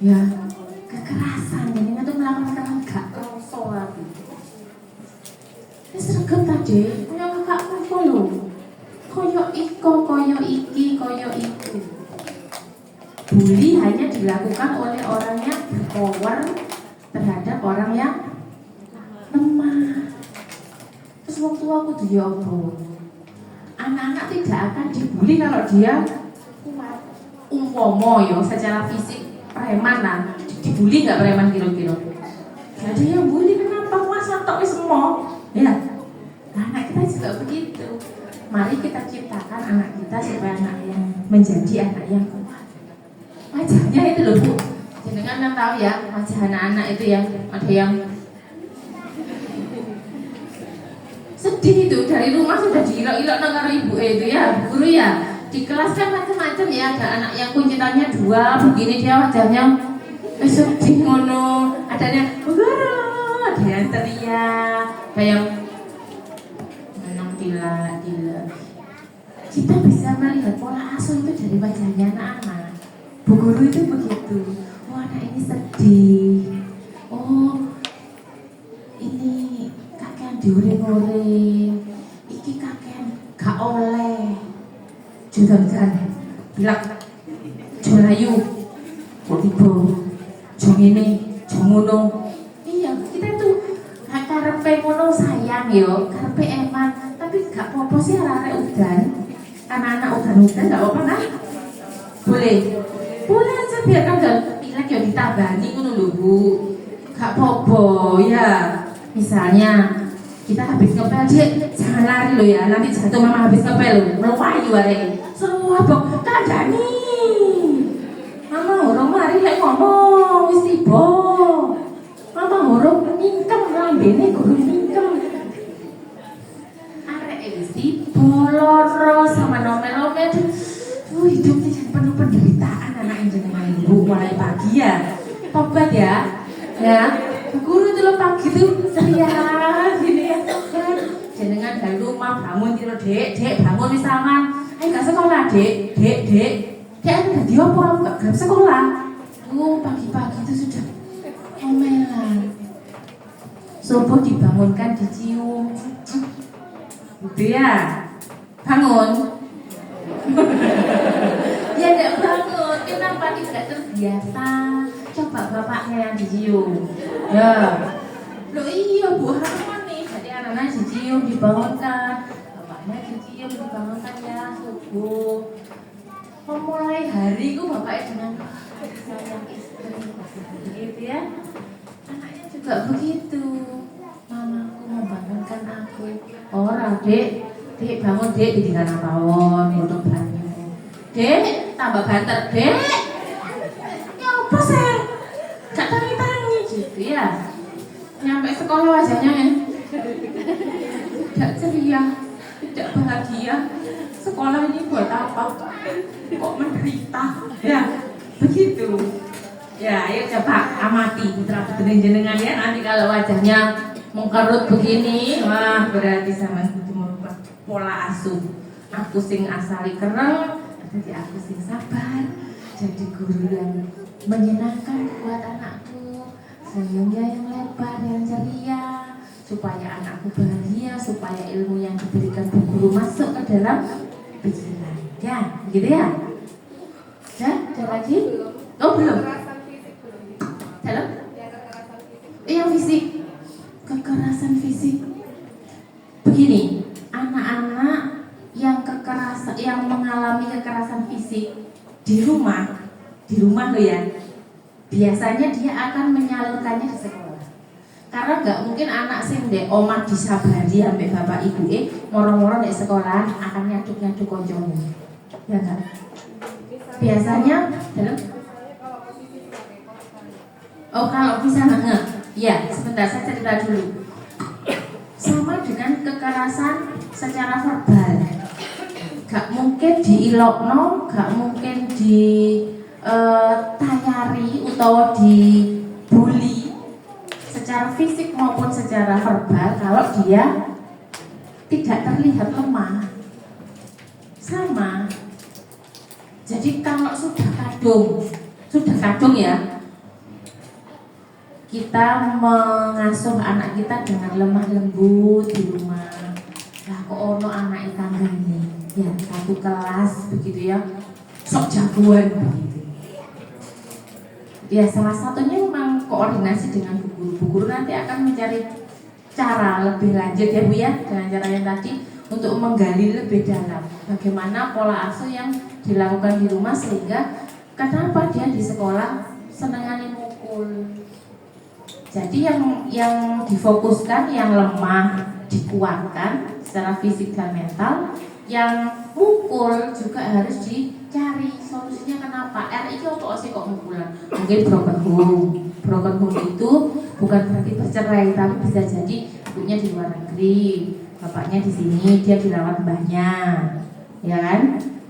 Ya, kekerasan. Jadi itu melakukan kekerasan gak tadi, koyo kakakku kok lho. Koyo iko, koyo iki, koyo iku. Bully hanya dilakukan oleh orang yang berpower terhadap orang yang lemah. Terus wong tua kudu ya apa? Anak-anak tidak akan dibully kalau dia kuat. Umpama ya secara fisik preman lah, dibully nggak preman kira-kira? Gak ada yang bully, kenapa? Masa tok wis semua? Ya, anak kita juga begitu. Mari kita ciptakan anak kita supaya anak yang menjadi anak yang kuat. Wajahnya itu loh Bu, jenengan kan tahu ya wajah anak-anak itu ya, ada yang sedih itu dari rumah sudah diilok-ilok karo ibu itu ya, guru ya. Di kelas kan macam-macam ya, ada anak yang kuncitannya 2, begini dia wajahnya sedih ngono, ada yang guru, ada yang teriak, ada yang menang gila. Kita bisa melihat pola asuh itu dari wajahnya anak-anak. Bu guru itu begitu. Oh anak ini sedih. Oh ini kakean diuring-uring. Iki kakean gak oleh. Jangan bilang jolayu, tiba, jong ini, jong ngono. Iya kita tuh karepe ngono sayang yo, karepe eman. Tapi gak apa-apa sih arek udan. Anak-anak udan-udan gak apa-apa kan? Boleh aja biarkan dan pilek ya ditabani ngono lho Bu. Gak apa-apa ya. Misalnya kita habis ngepel, Dek, jangan lari lo ya. Nanti jatuh mama habis ngepel lo. Melayu arek. Seru apa? Kandani. Mama orang mari lek ngomong wis tiba. Mama orang mingkem lambene guru mingkem. Arek wis tiba loro sama nomel-nomel. Hidupnya jadi penuh penderitaan anak jenengan ibu mulai pagi ya. Tobat ya. Ya. Guru itu lo pagi tuh ceria gini ya. Jenengan dari rumah bangun kira Dek bangun wis aman. Ayo gak sekolah Dek. Dek ada dia apa gak sekolah. Pagi-pagi itu sudah omelan. Subuh dibangunkan dicium. Gitu ya. Bangun. Ya enggak bangun, kenapa tidak terbiasa? Coba bapaknya yang dicium. Ya. Loh iya Bu Harman nih, jadi anak-anak dicium, dibangunkan. Bapaknya dicium, dibangunkan ya subuh. Memulai hari itu bapaknya dengan sayang istri. Begitu ya. Anaknya juga begitu. Mamaku membangunkan aku. Orang Dek bangun Dek di tanah tawon, nutup banyu. Dek, tambah banter, Dek. Ya apa sih? Gak tangi-tangi gitu ya. Nyampe sekolah wajahnya ya tidak ceria, tidak bahagia. Sekolah ini buat apa? Kok menderita? Ya, begitu. Ya, ayo coba amati putra putri jenengan ya. Nanti kalau wajahnya mengkerut begini, wah berarti sama seperti merubah pola asuh. Aku sing asali kereng, jadi aku sing sabar. Jadi guru yang menyenangkan buat anakku, senyumnya yang lebar, yang ceria, supaya anakku bahagia, supaya ilmu yang diberikan bu guru masuk ke dalam pikiran. Ya, gitu ya. Ya, ada lagi? Oh belum. Dalam? Yang fisik. Kekerasan fisik. Begini, anak-anak yang mengalami kekerasan fisik di rumah lo ya, biasanya dia akan menyalurkannya di sekolah. Karena nggak mungkin anak sing ndek omah disabari ambek bapak ibu moro-moro di sekolah akan nyaduk-nyaduk konconya. Ya enggak? Biasanya dalam kalau bisa enggak? Ya, sebentar saya cerita dulu. Sama dengan kekerasan secara verbal. Gak mungkin diilokno, gak mungkin ditayari atau dibully secara fisik maupun secara verbal kalau dia tidak terlihat lemah. Sama. Jadi kalau sudah kadung ya, kita mengasuh anak kita dengan lemah lembut di rumah. Lah kok ono anak tanggane, ya satu kelas begitu ya, sok jagoan begitu. Ya salah satunya memang koordinasi dengan bu guru. Bu guru nanti akan mencari cara lebih lanjut ya Bu ya, dengan cara yang tadi untuk menggali lebih dalam bagaimana pola asuh yang dilakukan di rumah sehingga kenapa dia di sekolah senengane mukul. Jadi yang difokuskan yang lemah dikuatkan secara fisik dan mental, yang mukul juga harus dicari solusinya kenapa. R itu apa sih kok mukulan? Mungkin broken home. Broken home itu bukan berarti bercerai, tapi bisa jadi ibunya di luar negeri, bapaknya di sini, dia dirawat mbahnya, ya kan?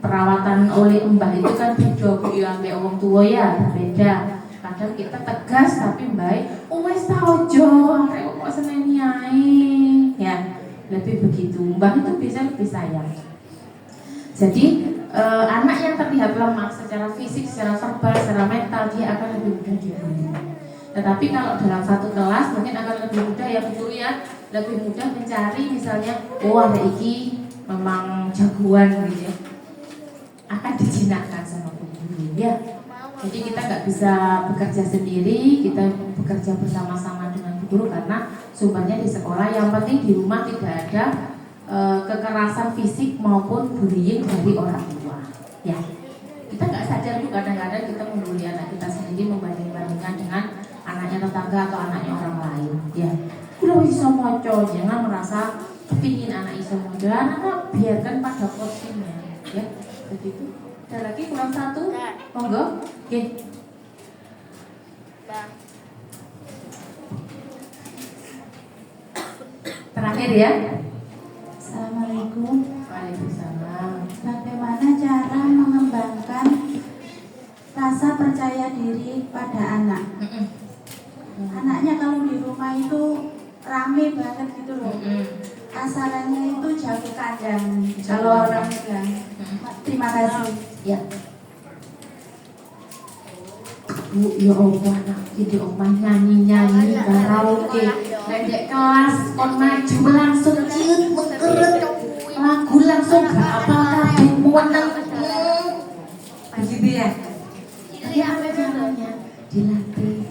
Perawatan oleh mbah itu kan beda Bu ya, sampai orang tua ya berbeda. Kadang kita tegas tapi baik, wes tau jo, arek kok seneni ae. Ya, lebih begitu. Mbah itu bisa lebih sayang. Jadi anak yang terlihat lemah secara fisik, secara verbal, secara mental, dia akan lebih mudah dibully. Tetapi kalau dalam satu kelas mungkin akan lebih mudah ya Bu Guru ya, lebih mudah mencari misalnya, oh ada iki memang jagoan gitu ya, akan dijinakkan sama Bu Guru ya. Jadi kita nggak bisa bekerja sendiri, kita bekerja bersama-sama dengan Bu Guru karena sumbernya di sekolah. Yang penting di rumah tidak ada kekerasan fisik maupun bullying dari orang tua. Ya, kita nggak sadar Bu, kadang-kadang kita membuli anak kita sendiri, membanding-bandingkan dengan anaknya tetangga atau anaknya orang lain. Ya, udah bisa moco, jangan merasa kepingin anak bisa moco, anak biarkan pada porsinya. Ya, begitu. Ada lagi kurang satu, monggo. Oke. Terakhir ya. Assalamualaikum. Waalaikumsalam. Bagaimana cara mengembangkan rasa percaya diri pada anak? Anaknya kalau di rumah itu rame banget gitu loh. Asalannya itu jago kandang. Kalau orang bilang. Terima kasih. Ya. Bu, ya Allah, nak jadi omah nyanyi-nyanyi karaoke, ngajak kelas, on maju langsung ciut mengeret, lagu langsung gak apa-apa, menang. Begitu ya? Tapi apa caranya? Dilatih.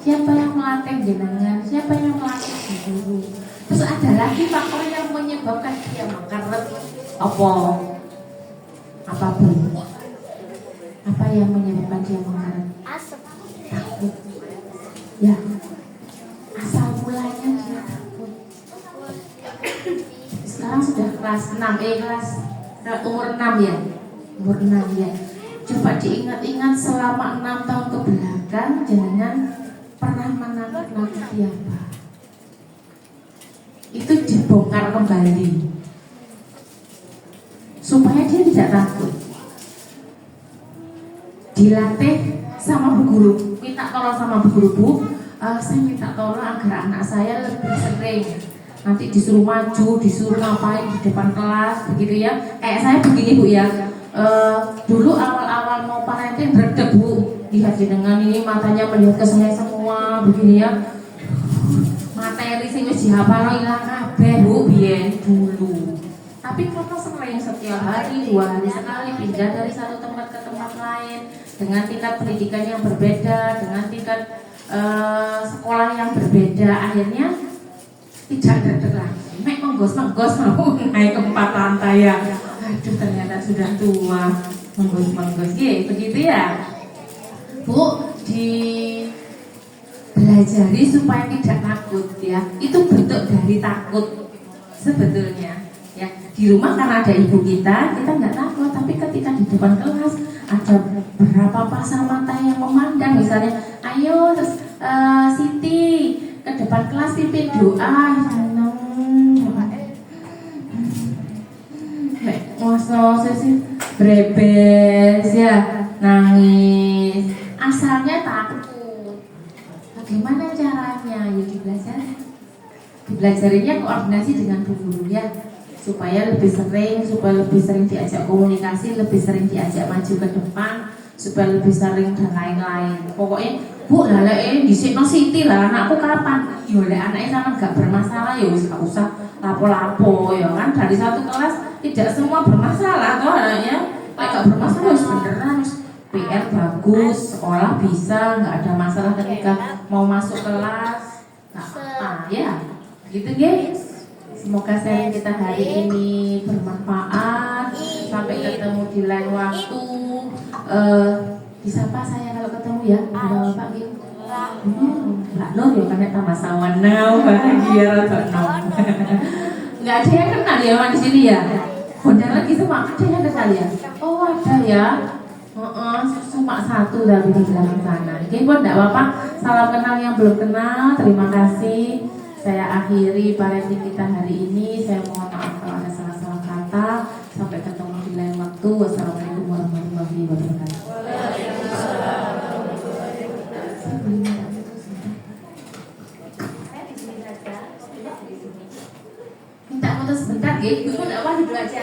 Siapa yang melatih jenengan? Siapa yang melatih guru? Terus ada lagi faktor yang menyebabkan dia mengeret. Apa Bu? Apa yang menyebabkan dia mengeret? Takut. Ya. Asal mulanya dia takut. Sekarang sudah kelas 6, kelas umur 6 ya. Umur 6 ya. Coba diingat-ingat selama 6 tahun ke belakang, jangan pernah menakut-nakuti apa. Itu dibongkar kembali supaya dia tidak takut. Dilatih sama Bu Guru, minta tolong sama Bu Guru, Bu, saya minta tolong agar anak saya lebih sering nanti disuruh maju, disuruh ngapain di depan kelas, begitu ya. Kayak saya begini Bu ya, dulu awal-awal mau parenting berdek Bu, lihat jenengan ini matanya melihat ke sungai semua, begini ya. Materi sing wis dihafal ilang kabeh Bu biyen dulu. Tapi karena sering setiap hari, 2 hari sekali pindah dari satu tempat ke tempat lain, dengan tingkat pendidikan yang berbeda, dengan tingkat sekolah yang berbeda, akhirnya tidak dedek lagi. Mek menggos-menggos mau naik ke 4 lantai ya. Aduh ternyata sudah tua, menggos-menggos. Begitu ya Bu, belajari supaya tidak takut ya. Itu bentuk dari takut sebetulnya. Ya, di rumah karena ada ibu kita nggak takut, tapi ketika di depan kelas ada beberapa pasang mata yang memandang, misalnya, ayo Siti ke depan kelas pimpin doa, sih brebes ya, nangis, asalnya takut. Bagaimana caranya? Ya dibelajarinya koordinasi dengan Bu Guru ya, supaya lebih sering diajak komunikasi, lebih sering diajak maju ke depan, supaya lebih sering dan lain-lain. Pokoknya Bu, lah disikno Siti lah anakku kapan? Yo lek anaknya sama gak bermasalah ya wis gak usah lapo-lapo ya kan, dari satu kelas tidak semua bermasalah toh anaknya. Lek gak bermasalah wis beneran wis PR bagus, sekolah bisa, nggak ada masalah ketika mau masuk kelas. Nah, ya, gitu guys. Semoga sharing kita hari ini bermanfaat. Sampai ketemu di lain waktu. Disapa saya kalau ketemu ya, ada Bapak gitu. Mbak Nur ya kan tambah sawan now bahagia rata nom. Nggak ada yang kenal ya di sini ya. Benar lagi semua ada yang kenal ya. Oh ada ya. Cuma satu dari di belakang sana. Oke, buat enggak apa-apa. Salam kenal yang belum kenal. Terima kasih. Saya akhiri parenting kita hari ini. Saya mohon maaf kalau ada salah-salah kata. Sampai ketemu di lain waktu. Wassalamualaikum warahmatullahi wabarakatuh. Minta foto sebentar, gitu. Ibu enggak apa dulu aja.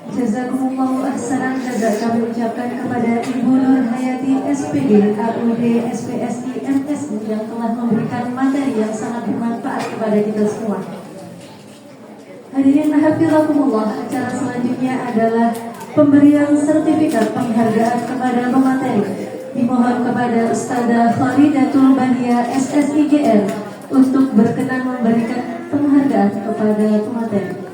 Jazakumullahu ahsanan jazak kami ucapkan kepada Ibu Nur Hayati SPD AUD SPSI MSI yang telah memberikan materi yang sangat bermanfaat kepada kita semua. Hadirin hafizakumullah, acara selanjutnya adalah pemberian sertifikat penghargaan kepada pemateri. Dimohon kepada Ustadzah Khalidatul Bahia SSIGR untuk berkenan memberikan penghargaan kepada pemateri.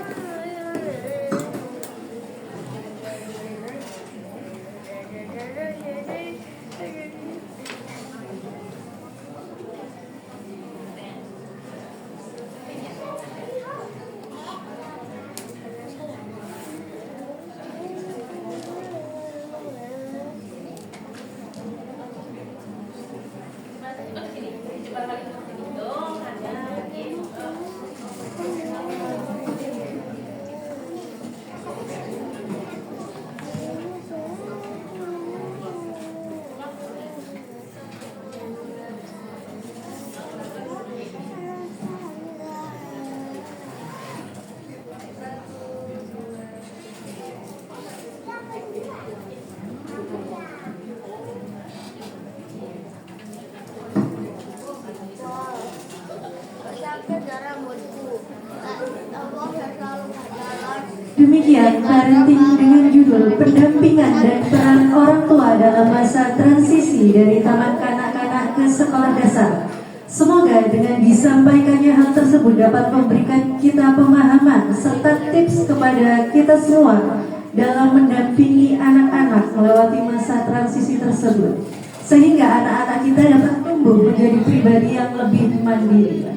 Demikian parenting dengan judul pendampingan dan peran orang tua dalam masa transisi dari taman kanak-kanak ke sekolah dasar. Semoga dengan disampaikannya hal tersebut dapat memberikan kita pemahaman serta tips kepada kita semua dalam mendampingi anak-anak melewati masa transisi tersebut, sehingga anak-anak kita dapat tumbuh menjadi pribadi yang lebih mandiri.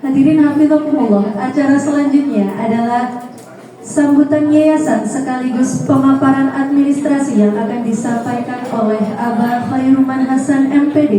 Hadirin hafizakumullah, acara selanjutnya adalah sambutan yayasan sekaligus pemaparan administrasi yang akan disampaikan oleh Abah Khairuman Hasan MPD.